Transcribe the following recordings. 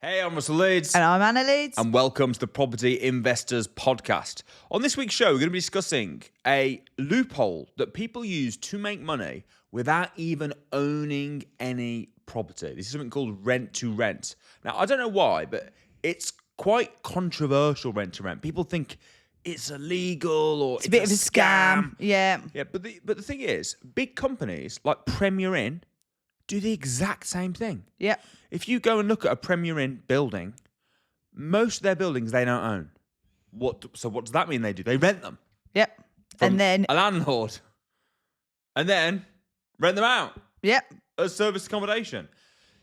Hey, I'm Russell Leeds. And I'm Anna Leeds. And welcome to the Property Investors Podcast. On this week's show, we're going to be discussing a loophole that people use to make money without even owning any property. This is something called rent to rent. Now, I don't know why, but it's quite controversial, rent to rent. People think it's illegal or it's a bit of a scam. Yeah. Yeah, but the thing is, big companies like Premier Inn do the exact same thing. Yeah. If you go and look at a Premier Inn building, most of their buildings they don't own. So what does that mean they do? They rent them. Yep. And then a landlord. And then rent them out. Yep. As service accommodation.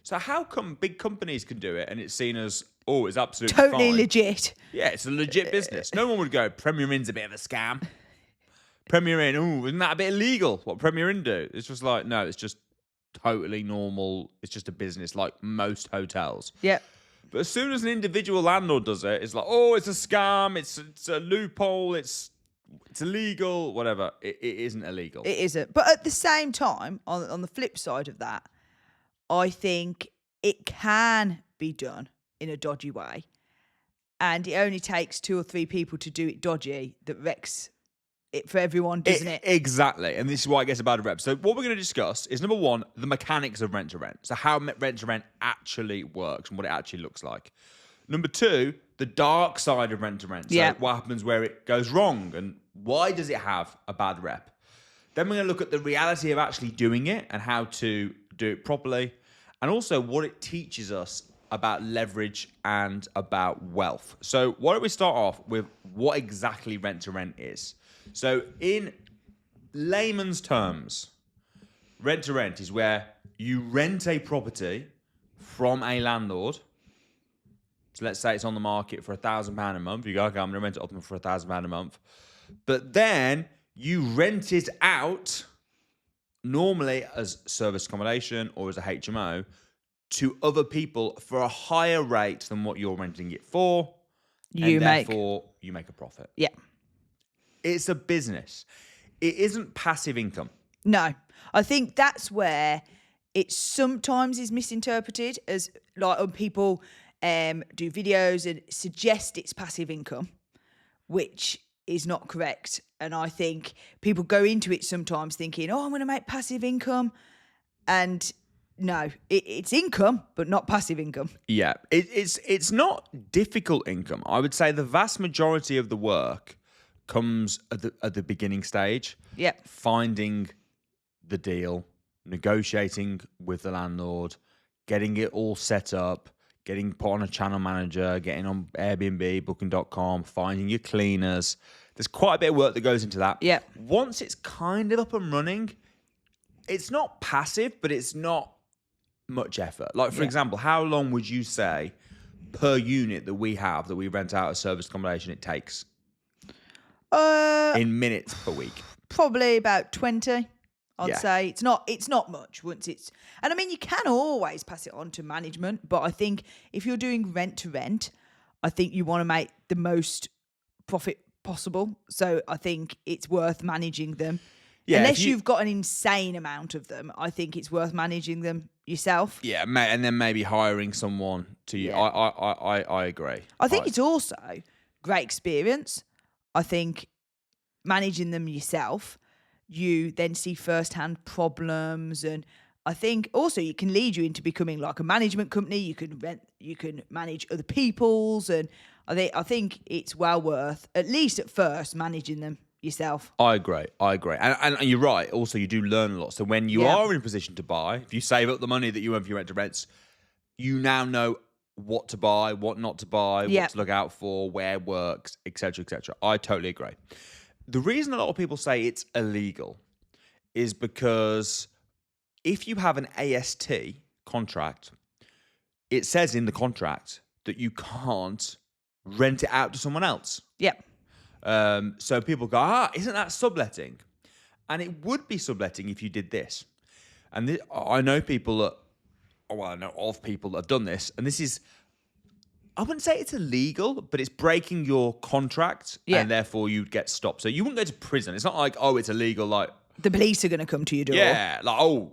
So how come big companies can do it and it's seen as, it's absolutely totally fine? legit. Yeah, it's a legit business. No one would go, Premier Inn's a bit of a scam. Premier Inn, isn't that a bit illegal? What Premier Inn do? It's just like, no, it's just totally normal. It's just a business like most hotels. Yep. But as soon as an individual landlord does it, it's like, it's a scam, it's a loophole, it's illegal, whatever. It isn't illegal. It isn't. But at the same time, on the flip side of that, I think it can be done in a dodgy way. And it only takes 2 or 3 people to do it dodgy that wrecks it for everyone, doesn't it? Exactly. And this is why it gets a bad rep. So what we're going to discuss is, number one, the mechanics of rent to rent. So how rent to rent actually works and what it actually looks like. Number 2, the dark side of rent to rent. So what happens where it goes wrong and why does it have a bad rep? Then we're going to look at the reality of actually doing it and how to do it properly. And also what it teaches us about leverage and about wealth. So why don't we start off with what exactly rent to rent is? So in layman's terms, rent to rent is where you rent a property from a landlord. So let's say it's on the market for £1,000 a month. You go, okay, I'm going to rent it up for £1,000 a month. But then you rent it out, normally as service accommodation or as a HMO, to other people for a higher rate than what you're renting it for. Therefore, you make a profit. Yeah. It's a business. It isn't passive income. No. I think that's where it sometimes is misinterpreted as like when people do videos and suggest it's passive income, which is not correct. And I think people go into it sometimes thinking, I'm going to make passive income. And no, it's income, but not passive income. Yeah, it's not difficult income. I would say the vast majority of the work comes at the beginning stage. Yeah. Finding the deal, negotiating with the landlord, getting it all set up, getting put on a channel manager, getting on Airbnb, booking.com, finding your cleaners. There's quite a bit of work that goes into that. Yeah. Once it's kind of up and running, it's not passive, but it's not much effort. Like, for example, how long would you say per unit that we rent out as service accommodation it takes? In minutes per week? Probably about 20, I'd say. It's not much once it's... And I mean, you can always pass it on to management, but I think if you're doing rent to rent, I think you want to make the most profit possible. So I think it's worth managing them. Yeah, unless you've got an insane amount of them, I think it's worth managing them yourself. Yeah, and then maybe hiring someone to you. Yeah. I agree. I think it's also great experience. I think managing them yourself, you then see firsthand problems, and I think also it can lead you into becoming like a management company. You can manage other people's, and I think it's well worth, at least at first, managing them yourself. I agree. And you're right. Also, you do learn a lot. So when you are in a position to buy, if you save up the money that you earn for your rent to rents, you now know what to buy, what not to buy, what to look out for, where it works, etc., etc. I totally agree. The reason a lot of people say it's illegal is because if you have an AST contract, it says in the contract that you can't rent it out to someone else. Yep. So people go, isn't that subletting? And it would be subletting if you did this. And I know people that, I know of people that have done this. And this is, I wouldn't say it's illegal, but it's breaking your contract and therefore you'd get stopped. So you wouldn't go to prison. It's not like, it's illegal. Like the police are going to come to your door. Yeah. Like,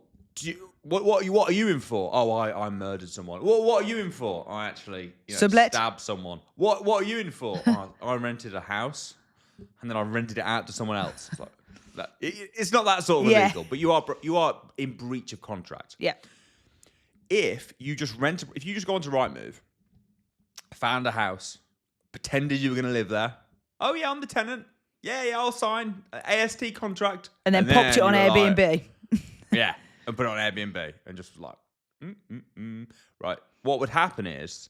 What are you in for? Oh, I murdered someone. What are you in for? I actually Sublet. stabbed someone. What are you in for? I rented a house, and then I rented it out to someone else. It's like it's not that sort of illegal, but you are in breach of contract. Yeah. If you just go onto Rightmove, found a house, pretended you were going to live there. Oh yeah, I'm the tenant. Yeah, I'll sign an AST contract, and then popped it on Airbnb. Like, yeah, and put it on Airbnb, and just like, right. What would happen is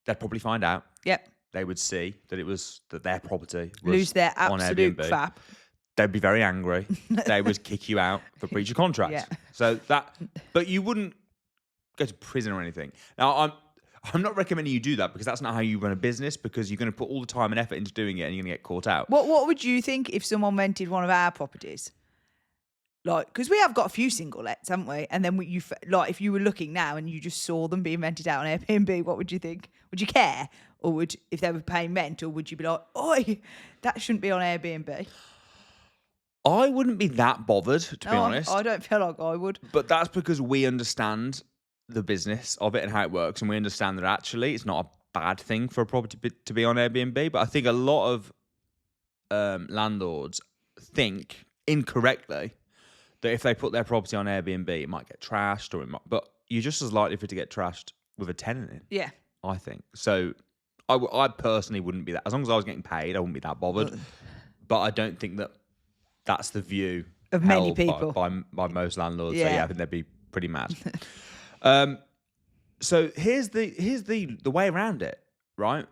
they'd probably find out. Yep. They would see that their property was lose their on absolute Airbnb. crap. They'd be very angry. They would kick you out for breach of contract. Yeah. So but you wouldn't go to prison or anything. Now, I'm not recommending you do that because that's not how you run a business, because you're going to put all the time and effort into doing it and you're going to get caught out. What would you think if someone rented one of our properties? Like, because we have got a few single lets, haven't we? And then if you were looking now and you just saw them being rented out on Airbnb, what would you think? Would you care? Or if they were paying rent, or would you be like, oi, that shouldn't be on Airbnb? I wouldn't be that bothered, to be honest. I don't feel like I would. But that's because we understand the business of it and how it works, and we understand that actually it's not a bad thing for a property to be on Airbnb. But I think a lot of landlords think incorrectly that if they put their property on Airbnb, it might get trashed, but you're just as likely for it to get trashed with a tenant in. Yeah, I think so. I personally wouldn't be that. As long as I was getting paid, I wouldn't be that bothered. But I don't think that's the view of many people by most landlords. Yeah. So yeah, I think they'd be pretty mad. So here's the way around it, right?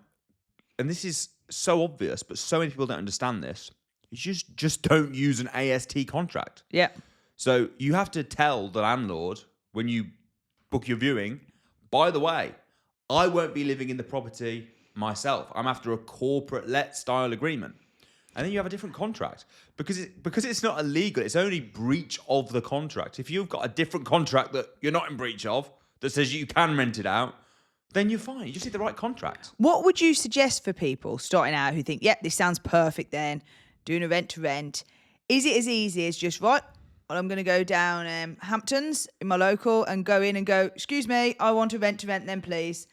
And this is so obvious, but so many people don't understand this. You just don't use an AST contract. Yeah. So you have to tell the landlord when you book your viewing, by the way, I won't be living in the property myself. I'm after a corporate let style agreement. And then you have a different contract because it's not illegal. It's only breach of the contract. If you've got a different contract that you're not in breach of that says you can rent it out, then you're fine. You just need the right contract. What would you suggest for people starting out who think, yep, this sounds perfect then, doing a rent to rent? Is it as easy as just, right, well, I'm going to go down Hamptons in my local and go in and go, excuse me, I want a rent to rent then, please.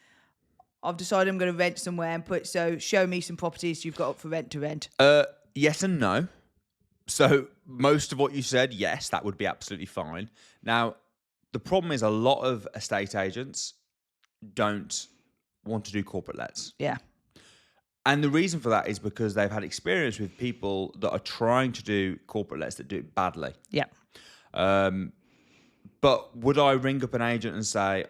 I've decided I'm going to rent somewhere and show me some properties you've got up for rent to rent. Yes and no. So most of what you said, yes, that would be absolutely fine. Now, the problem is a lot of estate agents don't want to do corporate lets. Yeah. And the reason for that is because they've had experience with people that are trying to do corporate lets that do it badly. Yeah. But would I ring up an agent and say,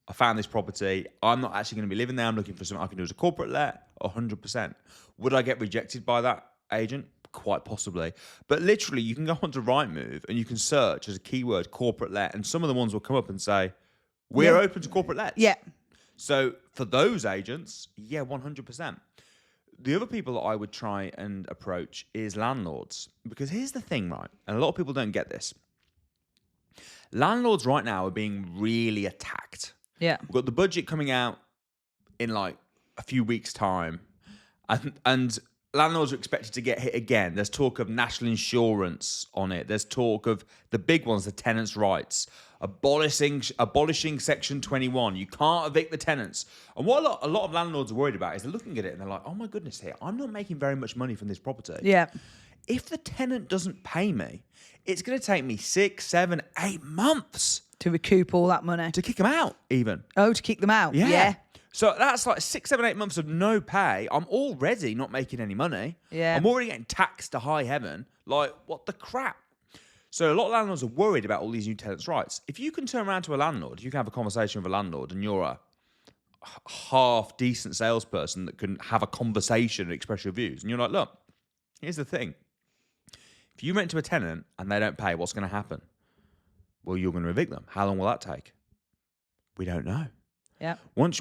I found this property, I'm not actually going to be living there, I'm looking for something I can do as a corporate let? 100%. Would I get rejected by that agent? Quite possibly. But literally, you can go onto Rightmove and you can search as a keyword corporate let, and some of the ones will come up and say, we're open to corporate lets. Yeah. So for those agents, yeah, 100%. The other people that I would try and approach is landlords. Because here's the thing, right? And a lot of people don't get this. Landlords right now are being really attacked. Yeah. We've got the budget coming out in like a few weeks' time. And landlords are expected to get hit again. There's talk of national insurance on it. There's talk of the big ones, the tenants' rights, abolishing Section 21. You can't evict the tenants. And what a lot of landlords are worried about is they're looking at it and they're like, oh my goodness, here, I'm not making very much money from this property. Yeah. If the tenant doesn't pay me, it's going to take me 6, 7, 8 months To recoup all that money. to kick them out even. To kick them out. Yeah. Yeah. So that's like 6, 7, 8 months of no pay. I'm already not making any money. Yeah. I'm already getting taxed to high heaven. Like, what the crap? So a lot of landlords are worried about all these new tenants' rights. If you can turn around to a landlord, you can have a conversation with a landlord and you're a half decent salesperson that can have a conversation and express your views. And you're like, look, here's the thing. If you rent to a tenant and they don't pay, what's going to happen? Well, you're going to evict them. How long will that take? We don't know. Yeah. Once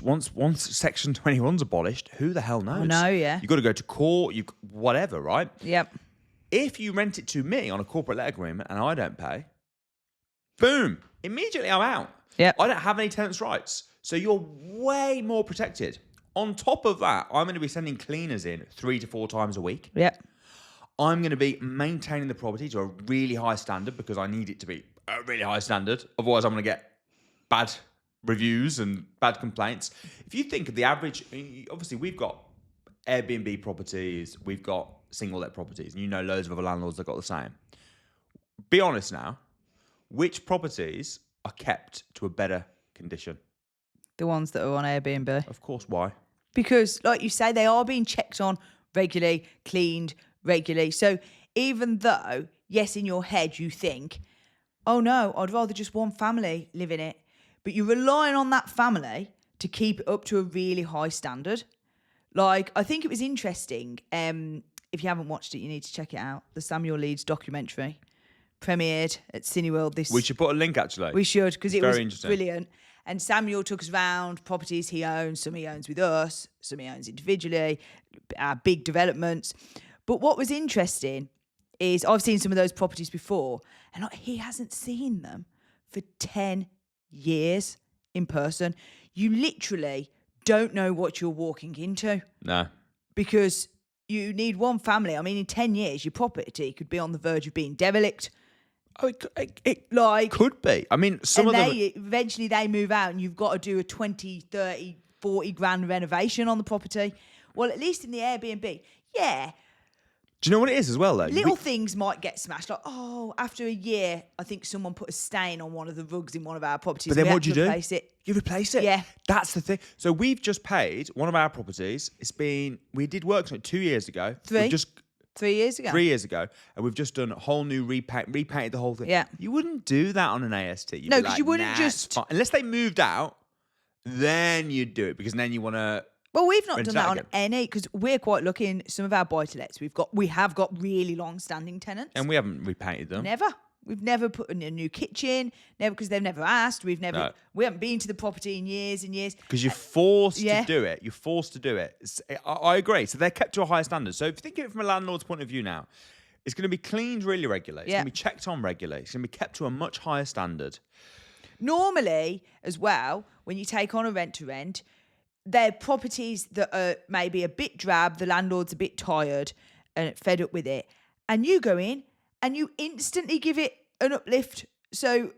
Section 21's abolished, who the hell knows? I know, yeah. You've got to go to court, whatever, right? Yep. If you rent it to me on a corporate let agreement and I don't pay, boom, immediately I'm out. Yep. I don't have any tenants' rights. So you're way more protected. On top of that, I'm going to be sending cleaners in 3 to 4 times a week. Yep. I'm going to be maintaining the property to a really high standard because I need it to be a really high standard. Otherwise, I'm going to get bad reviews and bad complaints. If you think of the average, obviously we've got Airbnb properties, we've got single let properties, and you know loads of other landlords that got the same. Be honest now, which properties are kept to a better condition? The ones that are on Airbnb. Of course, why? Because, like you say, they are being checked on regularly, cleaned regularly. So even though, yes, in your head you think, oh no, I'd rather just one family live in it, but you're relying on that family to keep it up to a really high standard. Like, I think it was interesting. If you haven't watched it, you need to check it out. The Samuel Leeds documentary premiered at Cineworld this. We should put a link, actually. We should, because it was interesting. brilliant. And Samuel took us round properties he owns. Some he owns with us, some he owns individually, our big developments. But what was interesting is I've seen some of those properties before, and like, he hasn't seen them for 10 years in person. You literally don't know what you're walking into. No. Because you need one family. I mean, in 10 years, your property could be on the verge of being derelict. Oh, it could be. I mean, some of them... eventually they move out and you've got to do a 20, 30, 40 grand renovation on the property. Well, at least in the Airbnb, yeah. Do you know what it is as well, though? Little things might get smashed. Like, after a year, I think someone put a stain on one of the rugs in one of our properties. But then what do you do? Replace it. You replace it? Yeah. That's the thing. So we've just paid one of our properties. We did work on it 2 years ago. 3? Just 3 years ago. 3 years ago. And we've just done a whole new repainted the whole thing. Yeah. You wouldn't do that on an AST. You'd No, be 'cause like, you wouldn't nah, just- it's fine. Unless they moved out, then you'd do it. Because then you want to... Well, we've not Rent done it that out on again. any, because we're quite lucky in some of our buy-to-lets. We have got really long-standing tenants. And we haven't repainted them. We've never put in a new kitchen, never, because they've never asked. We haven't been to the property in years and years. Because you're forced yeah. to do it. You're forced to do it. I agree. So they're kept to a higher standard. So if you think of it from a landlord's point of view now, it's going to be cleaned really regularly. It's Yeah. going to be checked on regularly. It's going to be kept to a much higher standard. Normally, as well, when you take on a rent-to-rent, they're properties that are maybe a bit drab, the landlord's a bit tired and fed up with it, and you go in and you instantly give it an uplift. So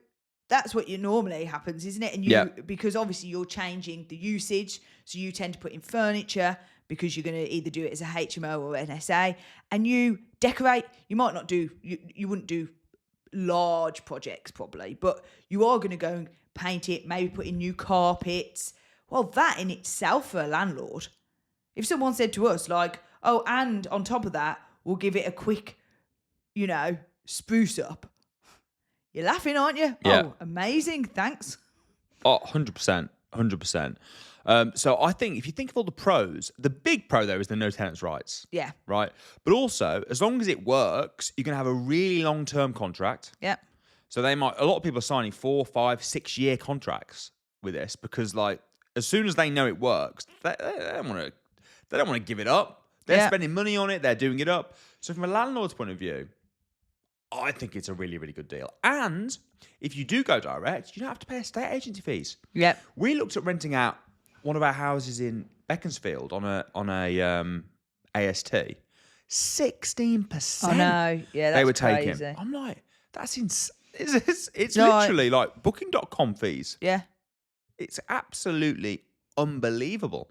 that's what normally happens, isn't it? And because obviously you're changing the usage, so you tend to put in furniture because you're going to either do it as a HMO or an SA, and you decorate. You might not do, you wouldn't do large projects probably, but you are going to go and paint it, maybe put in new carpets. Well, that in itself for a landlord, if someone said to us like, oh, and on top of that, we'll give it a quick, spruce up. You're laughing, aren't you? Yeah. Oh, amazing. Thanks. Oh, 100%. 100%. So I think if you think of all the pros, the big pro there is the no tenants rights. Yeah. Right. But also, as long as it works, you can have a really long-term contract. Yeah. So a lot of people are signing 4, 5, 6 year contracts with this because as soon as they know it works, they don't want to give it up. They're spending money on it. They're doing it up. So from a landlord's point of view, I think it's a really, really good deal. And if you do go direct, you don't have to pay estate agency fees. Yeah. We looked at renting out one of our houses in Beaconsfield on a AST. 16%. I know. Yeah, that's they were crazy. taking. I'm like, that's insane. It's literally like booking.com fees. Yeah. It's absolutely unbelievable.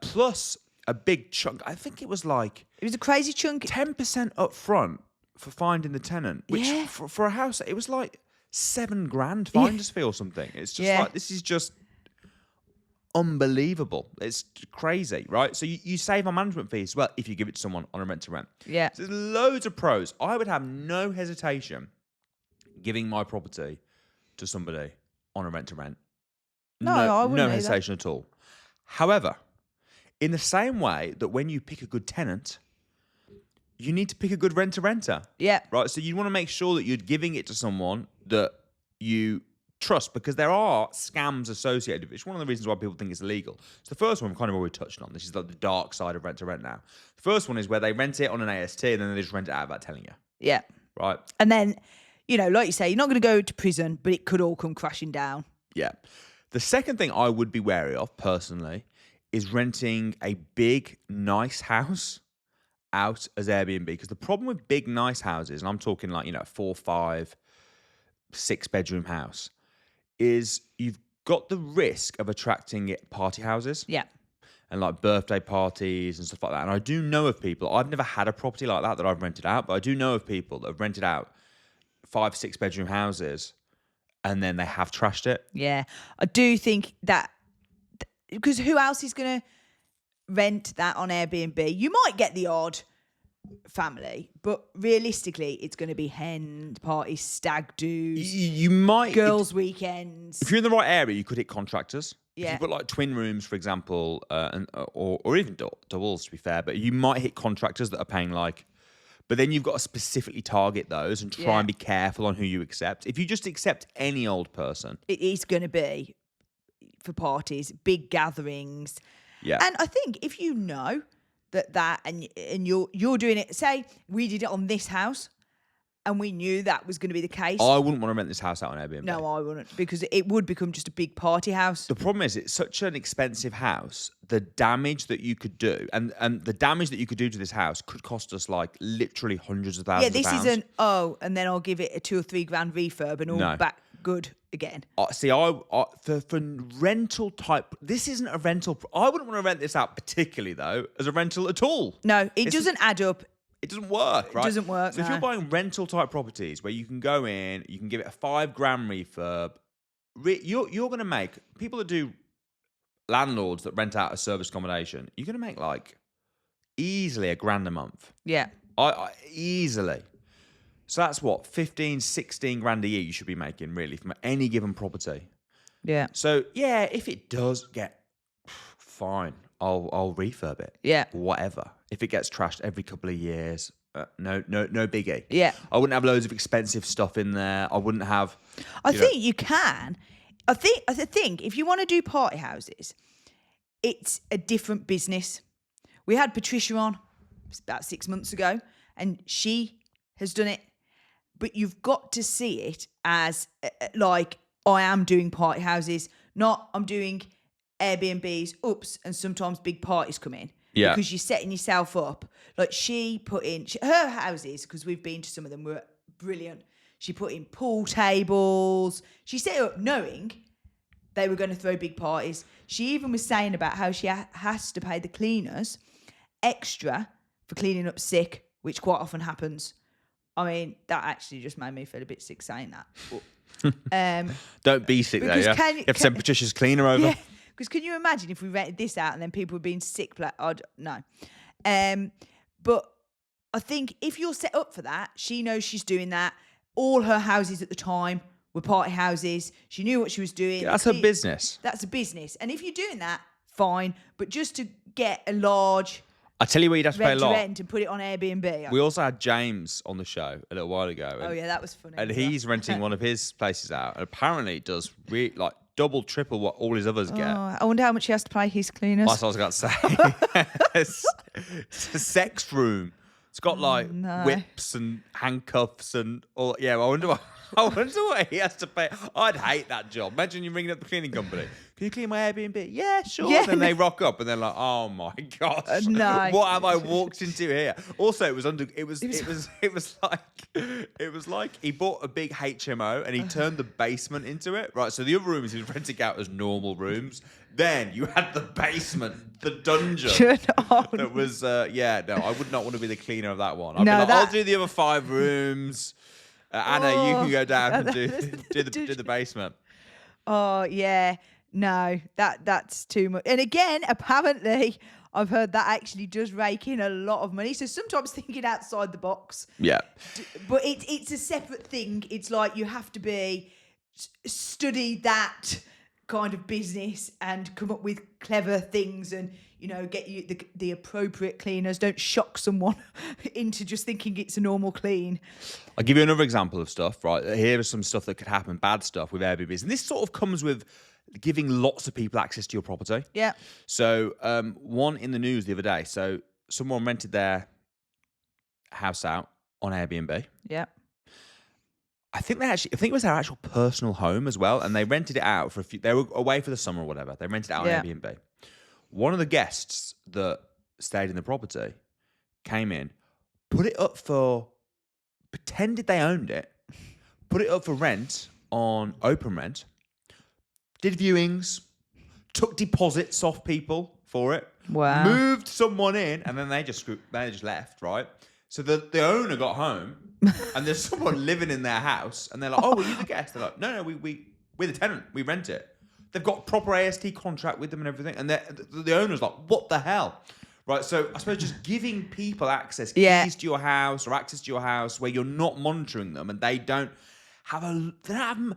Plus a big chunk. I think it was like... It was a crazy chunk. 10% up front for finding the tenant. Which for a house, it was like $7,000 finder's fee or something. It's just like, this is just unbelievable. It's crazy, right? So you save on management fees as well if you give it to someone on a rent-to-rent. Yeah. So there's loads of pros. I would have no hesitation giving my property to somebody on a rent-to-rent. No, I wouldn't No either. hesitation at all. However, in the same way that when you pick a good tenant, you need to pick a good renter. Yeah. Right? So you want to make sure that you're giving it to someone that you trust, because there are scams associated with it. It's one of the reasons why people think it's illegal. So the first one we've kind of already touched on. This is like the dark side of rent-to-rent now. The first one is where they rent it on an AST and then they just rent it out without telling you. Yeah. Right? And then, like you say, you're not going to go to prison, but it could all come crashing down. Yeah. The second thing I would be wary of, personally, is renting a big, nice house out as Airbnb. Because the problem with big, nice houses, and I'm talking like, 4, 5, 6-bedroom house is you've got the risk of attracting party houses Yeah. and like birthday parties and stuff like that. And I do know of people, I've never had a property like that I've rented out, but I do know of people that have rented out 5-6-bedroom houses and then they have trashed it. Yeah. I do think that, because who else is going to rent that on Airbnb? You might get the odd family, but realistically, it's going to be hen parties, stag do's, You might... girls' weekends. If you're in the right area, you could hit contractors. If Yeah. you've got like twin rooms, for example, or even doubles, to be fair, but you might hit contractors that are paying like... But then you've got to specifically target those and try and be careful on who you accept. If you just accept any old person... It is going to be for parties, big gatherings. Yeah. And I think if you know that and you're doing it, say we did it on this house and we knew that was going to be the case. I wouldn't want to rent this house out on Airbnb. No, I wouldn't, because it would become just a big party house. The problem is it's such an expensive house. The damage that you could do, and the damage that you could do to this house could cost us like literally hundreds of thousands of pounds. Isn't, and then I'll give it a 2 or 3 grand refurb and all back good again. See, for rental type, this isn't a rental. I wouldn't want to rent this out particularly though as a rental at all. No, it doesn't add up. It doesn't work, right? It doesn't work. So if you're buying rental type properties where you can go in, you can give it a 5 grand refurb, you're going to make, people that do landlords that rent out a service accommodation, you're going to make like easily $1 grand a month. Yeah. Easily. So that's what, 15, 16 grand a year you should be making really from any given property. Yeah. So yeah, if it does get fine, I'll refurb it. Yeah. Whatever. If it gets trashed every couple of years, no biggie. Yeah. I wouldn't have loads of expensive stuff in there. I wouldn't have. I think you can. I think if you want to do party houses, it's a different business. We had Patricia on about 6 months ago, and she has done it. But you've got to see it as like, I am doing party houses, not I'm doing Airbnbs, and sometimes big parties come in. Yeah. Because you're setting yourself up. Like she put in, her houses, because we've been to some of them, were brilliant. She put in pool tables. She set it up knowing they were going to throw big parties. She even was saying about how she has to pay the cleaners extra for cleaning up sick, which quite often happens. I mean, that actually just made me feel a bit sick saying that. Don't be sick there, yeah? You have to send Patricia's cleaner over. Yeah, because can you imagine if we rented this out and then people were being sick? No. But I think if you're set up for that, she knows she's doing that. All her houses at the time were party houses. She knew what she was doing. Yeah, that's her business. That's a business. And if you're doing that, fine. But just to get a large... I tell you where you'd have to pay a lot. Rent and put it on Airbnb. We also had James on the show a little while ago. Oh yeah, that was funny. And he's renting one of his places out. And apparently it does like double, triple what all his others get. I wonder how much he has to pay his cleaners. That's what I was going to say. It's a sex room. It's got like whips and handcuffs and all. Yeah, I wonder what he has to pay. I'd hate that job. Imagine you ringing up the cleaning company. Can you clean my Airbnb? Yeah, sure. Yeah. Then they rock up and they're like, oh my gosh, no. What have I walked into here? Also, it was like he bought a big HMO and he turned the basement into it. Right, so the other rooms he was renting out as normal rooms. Then you had the basement, the dungeon. That was, no, I would not want to be the cleaner of that one. I'd be like, I'll do the other 5 rooms. Anna, you can go down and do the basement. Oh, yeah. No, that's too much. And again, apparently, I've heard that actually does rake in a lot of money. So sometimes thinking outside the box. Yeah. But it's a separate thing. It's like you have to study that kind of business and come up with clever things and, get you the appropriate cleaners. Don't shock someone into just thinking it's a normal clean. I'll give you another example of stuff, right? Here is some stuff that could happen, bad stuff with Airbnbs. And this sort of comes with giving lots of people access to your property. Yeah. So one in the news the other day. So someone rented their house out on Airbnb. Yeah. I think it was their actual personal home as well. And they rented it out for a few, they were away for the summer or whatever. They rented it out on Airbnb. One of the guests that stayed in the property came in, put it up for, pretended they owned it, put it up for rent on open rent, did viewings, took deposits off people for it, Wow. moved someone in, and then they just left, right? So the owner got home, and there's someone living in their house, and they're like, "Oh, were you the guest?" They're like, "No, we're the tenant. We rent it." They've got proper AST contract with them and everything, and the owner's like, "What the hell?" Right, so I suppose just giving people access, keys to your house or access to your house where you're not monitoring them and they don't have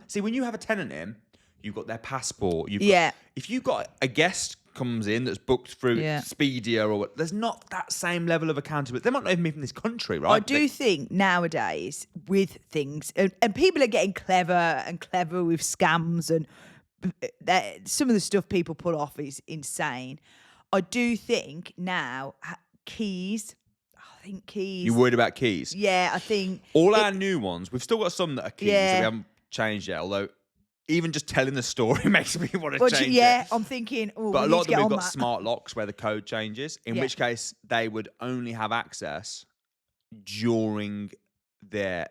see, when you have a tenant in, you've got their passport. If you've got a guest comes in that's booked through Expedia or there's not that same level of accountability. They might not even be from this country, right? I do think nowadays with things, and people are getting clever with scams, and some of the stuff people pull off is insane. I do think now keys. You worried about keys? Yeah, I think all our new ones. We've still got some that are keys that we haven't changed yet. Although even just telling the story makes me want to change it. I'm thinking. Oh, but a lot of them have got smart locks where the code changes. In which case they would only have access during their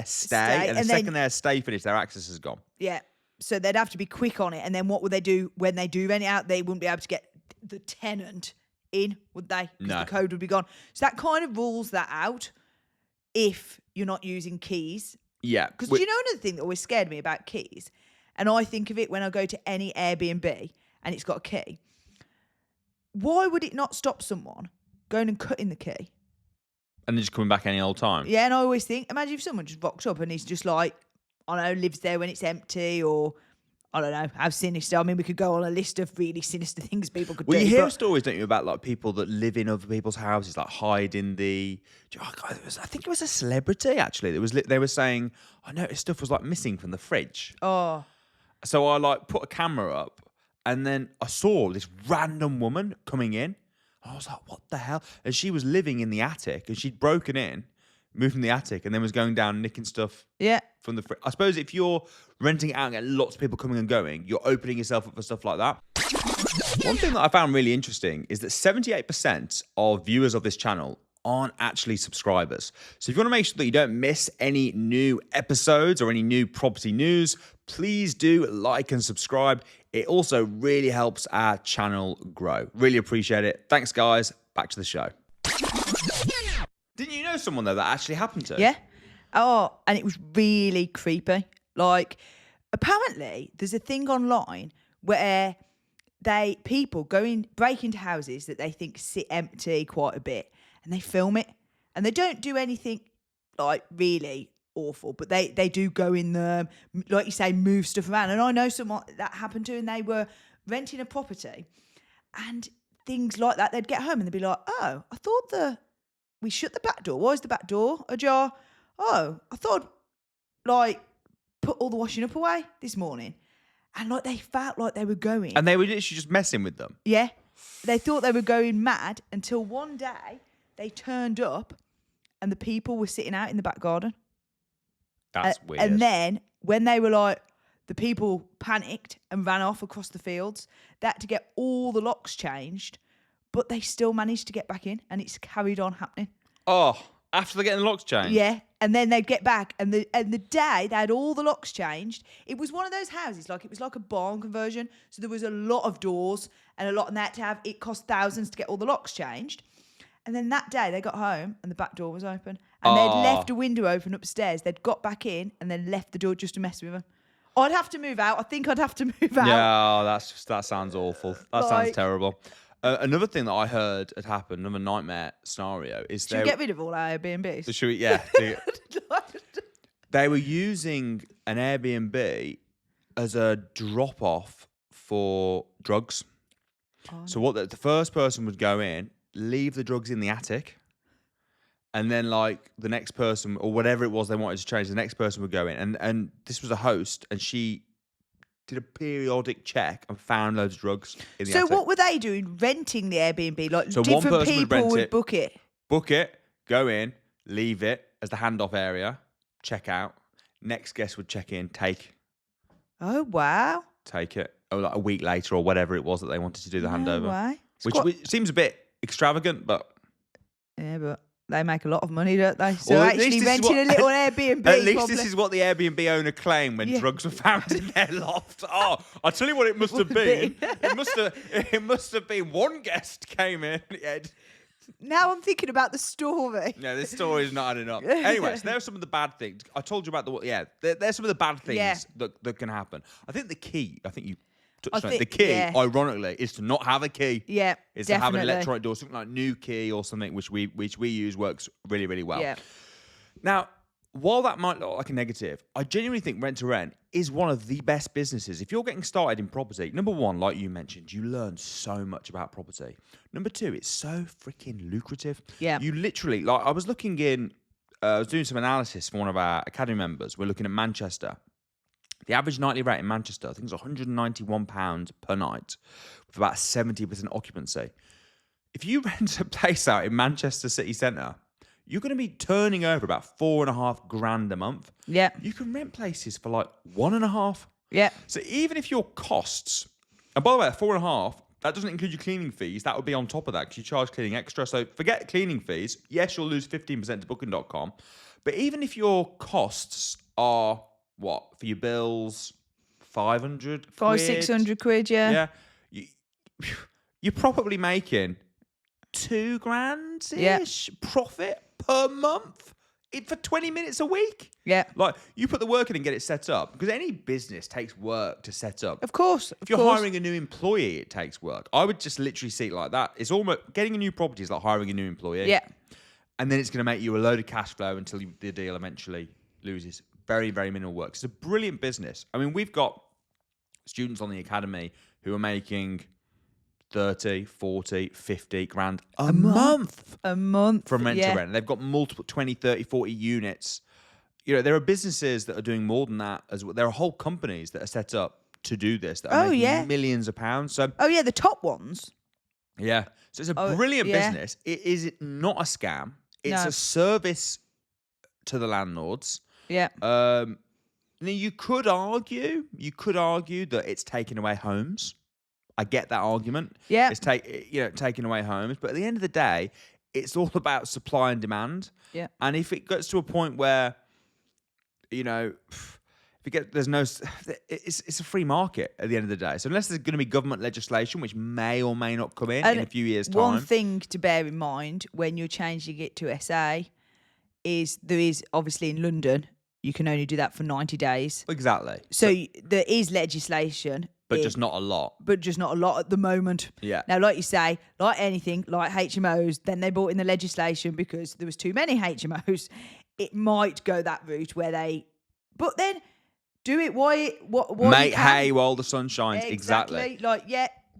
stay, and the second their stay finished, their access is gone. Yeah, so they'd have to be quick on it. And then what would they do when they do rent it out? They wouldn't be able to get the tenant in, would they? Because the code would be gone. So that kind of rules that out if you're not using keys. Yeah. Because do you know another thing that always scared me about keys? And I think of it when I go to any Airbnb and it's got a key. Why would it not stop someone going and cutting the key? And then just coming back any old time? Yeah, and I always think, imagine if someone just rocks up and he's just like, I don't know, lives there when it's empty, or I don't know, how sinister. I mean, we could go on a list of really sinister things people could do. Well, you hear stories, don't you, about like people that live in other people's houses, like hide in the. I think it was a celebrity actually. They were saying, I noticed stuff was like missing from the fridge. Oh. So I like put a camera up, and then I saw this random woman coming in. I was like, what the hell? And she was living in the attic, and she'd broken in, moved from the attic, and then was going down nicking stuff. Yeah. From the fridge. I suppose if you're renting it out and get lots of people coming and going, you're opening yourself up for stuff like that. One thing that I found really interesting is that 78% of viewers of this channel aren't actually subscribers. So if you want to make sure that you don't miss any new episodes or any new property news, please do like and subscribe. It also really helps our channel grow. Really appreciate it. Thanks, guys. Back to the show. Didn't you know someone, though, that actually happened to? Yeah. Oh, and it was really creepy. Like, apparently, there's a thing online where people break into houses that they think sit empty quite a bit, and they film it, and they don't do anything like really awful, but they do go in there, like you say, move stuff around. And I know someone that happened to, and they were renting a property, and things like that. They'd get home and they'd be like, "Oh, I thought we shut the back door. Why is the back door ajar? Oh, I thought like put all the washing up away this morning." And like they felt like they were going. And they were literally just messing with them. Yeah. They thought they were going mad until one day they turned up and the people were sitting out in the back garden. That's weird. And then when they were like, the people panicked and ran off across the fields. They had to get all the locks changed, but they still managed to get back in, and it's carried on happening. Oh, after they're getting the locks changed? Yeah. And then they'd get back, and the day they had all the locks changed, it was one of those houses, like it was like a barn conversion. So there was a lot of doors and a lot, and they had to have, it cost thousands to get all the locks changed. And then that day they got home and the back door was open, and they'd left a window open upstairs. They'd got back in and then left the door just to mess with them. I'd have to move out. I think I'd have to move out. Yeah, that sounds awful. That sounds terrible. Another thing that I heard had happened, another nightmare scenario, is Should we get rid of all our Airbnbs? Should we? Yeah. They were using an Airbnb as a drop-off for drugs. Oh, so what the first person would go in, leave the drugs in the attic, and then like the next person or whatever it was they wanted to change, the next person would go in. And this was a host, and she did a periodic check and found loads of drugs in the attic. So what were they doing? Renting the Airbnb? Like So different one person people would rent it, book it? Book it, go in, leave it as the handoff area, check out. Next guest would check in, take it. Or like a week later or whatever it was that they wanted to do the handover. Way. Which seems a bit extravagant, but... Yeah, but they make a lot of money, don't they? So Well, at least actually this is renting what- a little Airbnb. At least probably. this is what the Airbnb owner claimed when drugs were found in their loft. Oh, I'll tell you what it must have been. It must have been one guest came in. Yeah, Now I'm thinking about the story. no, this story is not adding up. Anyway, so there are some of the bad things. I told you about there's some of the bad things that can happen. I think you touched on it. The key, ironically, is to not have a key. Yeah, is definitely. to have an electronic door, something like New Key or something which we use works really, really well. Yeah. Now, while that might look like a negative, I genuinely think rent to rent is one of the best businesses. If you're getting started in property, number one, like you mentioned, you learn so much about property. Number two, it's so freaking lucrative. Yeah. You literally, like, I was looking in, I was doing some analysis for one of our academy members. We're looking at Manchester. The average nightly rate in Manchester, I think, is £191 per night, with about 70% occupancy. If you rent a place out in Manchester city centre, you're going to be turning over about $4,500 a month. Yeah. You can rent places for like 1.5. Yeah. So even if your costs, and by the way, 4.5, that doesn't include your cleaning fees. That would be on top of that because you charge cleaning extra. So forget cleaning fees. Yes, you'll lose 15% to Booking.com. But even if your costs are what for your bills, 500, 600 quid. Yeah. Yeah, you're probably making $2,000-ish profit per month for 20 minutes a week. Yeah. Like, you put the work in and get it set up, because any business takes work to set up. Of course. If you're hiring a new employee, it takes work. I would just literally see it like that. It's almost getting a new property is like hiring a new employee. Yeah. And then it's going to make you a load of cash flow until the deal eventually loses. Very, very minimal work. It's a brilliant business. I mean, we've got students on the academy who are making 30, 40, 50 grand a month. A month. From rent to rent. They've got multiple 20, 30, 40 units. You know, there are businesses that are doing more than that as well. There are whole companies that are set up to do this that are making millions of pounds. So, the top ones. Yeah. So it's a brilliant business. It is not a scam. It's a service to the landlords. Yeah. Now you could argue that it's taking away homes. I get that argument. Yeah. It's taking away homes, but at the end of the day, it's all about supply and demand. Yeah. And if it gets to a point where, it's a free market at the end of the day. So unless there's going to be government legislation, which may or may not come in a few years' time. One thing to bear in mind when you're changing it to SA is there is obviously in London, you can only do that for 90 days. Exactly. So there is legislation. But just not a lot. But just not a lot at the moment. Yeah. Now, like you say, like anything, like HMOs, then they brought in the legislation because there was too many HMOs. It might go that route where but then do it while make hay while the sun shines. Exactly. Like,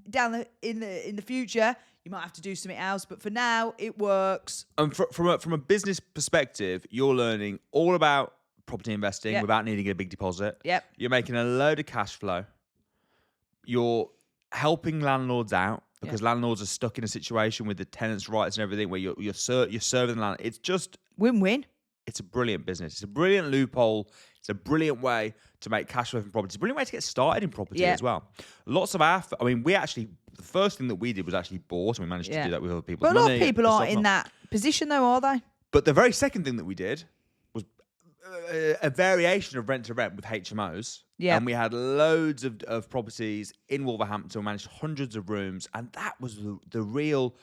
down in the future, you might have to do something else, but for now, it works. And from a business perspective, you're learning all about property investing without needing a big deposit. Yep. You're making a load of cash flow. You're helping landlords out because landlords are stuck in a situation with the tenants' rights and everything where you're serving the landlord. It's just win-win. It's a brilliant business. It's a brilliant loophole. It's a brilliant way to make cash flow from property. It's a brilliant way to get started in property as well. Lots of the first thing that we did was actually bought, and we managed to do that with other people's money. But a lot of people aren't in that position though, are they? But the very second thing that we did was a variation of rent to rent with HMOs. Yeah. And we had loads of properties in Wolverhampton. We managed hundreds of rooms. And that was the real...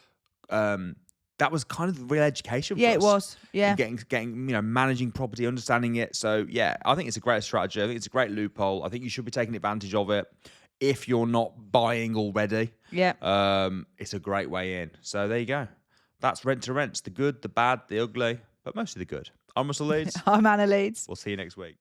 that was kind of the real education for us. Yeah, it was. Yeah. Getting managing property, understanding it. So, yeah, I think it's a great strategy. I think it's a great loophole. I think you should be taking advantage of it if you're not buying already. Yeah. It's a great way in. So, there you go. That's rent to rents. The good, the bad, the ugly, but mostly the good. I'm Russell Leeds. I'm Anna Leeds. We'll see you next week.